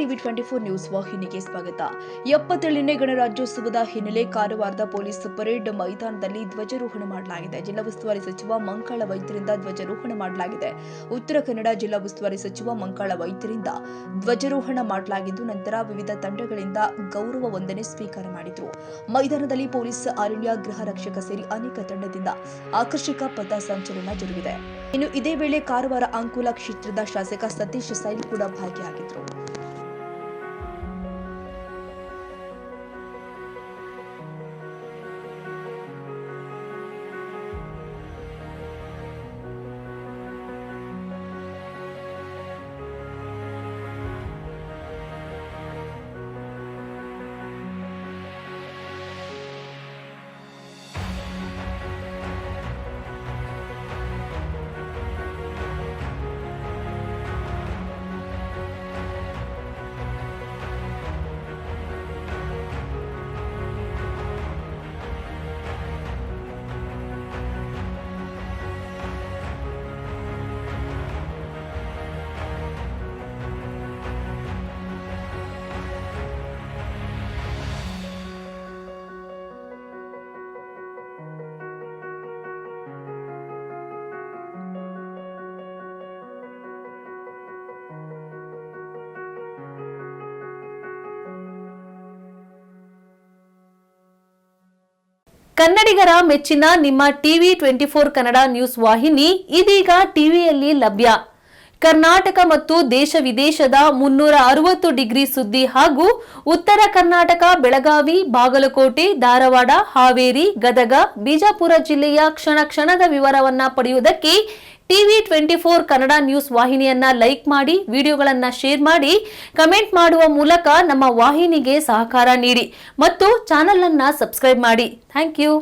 TV 24 news ವಾಹಿನಿಗೆ ಸ್ವಾಗತ. 77ನೇ ಗಣರಾಜ್ಯೋತ್ಸವದ ಹಿನ್ನೆಲೆ ಕಾರವಾರದ ಪೊಲೀಸ್ ಪರೇಡ್ ಮೈದಾನದಲ್ಲಿ ಧ್ವಜಾರೋಹಣ ಮಾಡಲಾಗಿದೆ. ಜಿಲ್ಲಾ ಉಸ್ತುವಾರಿ ಸಚಿವ ಮಂಕಾಳ ವೈದ್ಯರಿಂದ ಧ್ವಜಾರೋಹಣ ಮಾಡಲಾಗಿದೆ. ಉತ್ತರ ಕನ್ನಡ ಜಿಲ್ಲಾ ಉಸ್ತುವಾರಿ ಸಚಿವ ಮಂಕಾಳ ವೈದ್ಯರಿಂದ ಧ್ವಜಾರೋಹಣ ಮಾಡಲಾಗಿದ್ದು ನಂತರ ವಿವಿಧ ತಂಡಗಳಿಂದ ಗೌರವ ವಂದನೆ ಸ್ವೀಕಾರ ಮಾಡಿದರು. ಮೈದಾನದಲ್ಲಿ ಪೊಲೀಸ್, ಅರಣ್ಯ, ಗೃಹ ರಕ್ಷಕ ಸೇರಿ ಅನೇಕ ತಂಡದಿಂದ ಆಕರ್ಷಕ ಪಥ ಸಂಚಲನ ಜರುಗಿದೆ. ಇನ್ನು ಇದೇ ವೇಳೆ ಕಾರವಾರ ಅಂಕೋಲ ಕ್ಷೇತ್ರದ ಶಾಸಕ ಸತೀಶ್ ಸೈಲ್ ಕೂಡ ಭಾಗಿಯಾಗಿದ್ದರು. ಕನ್ನಡಿಗರ ಮೆಚ್ಚಿನ ನಿಮ್ಮ ಟಿವಿ 24 ಕನ್ನಡ ನ್ಯೂಸ್ ವಾಹಿನಿ ಇದೀಗ ಟಿವಿಯಲ್ಲಿ ಲಭ್ಯ. ಕರ್ನಾಟಕ ಮತ್ತು ದೇಶ ವಿದೇಶದ 360 ಡಿಗ್ರಿ ಸುದ್ದಿ ಹಾಗೂ ಉತ್ತರ ಕರ್ನಾಟಕ, ಬೆಳಗಾವಿ, ಬಾಗಲಕೋಟೆ, ಧಾರವಾಡ, ಹಾವೇರಿ, ಗದಗ, ಬಿಜಾಪುರ ಜಿಲ್ಲೆಯ ಕ್ಷಣ ಕ್ಷಣದ ವಿವರವನ್ನ ಪಡೆಯುವುದಕ್ಕೆ ಟಿವಿ 24 ಕನ್ನಡ ನ್ಯೂಸ್ ವಾಹಿನಿಯನ್ನ ಲೈಕ್ ಮಾಡಿ, ವಿಡಿಯೋಗಳನ್ನ ಶೇರ್ ಮಾಡಿ, ಕಮೆಂಟ್ ಮಾಡುವ ಮೂಲಕ ನಮ್ಮ ವಾಹಿನಿಗೆ ಸಹಕಾರ ನೀಡಿ ಮತ್ತು ಚಾನೆಲ್ ಅನ್ನ ಸಬ್ಸ್ಕ್ರೈಬ್ ಮಾಡಿ. Thank you.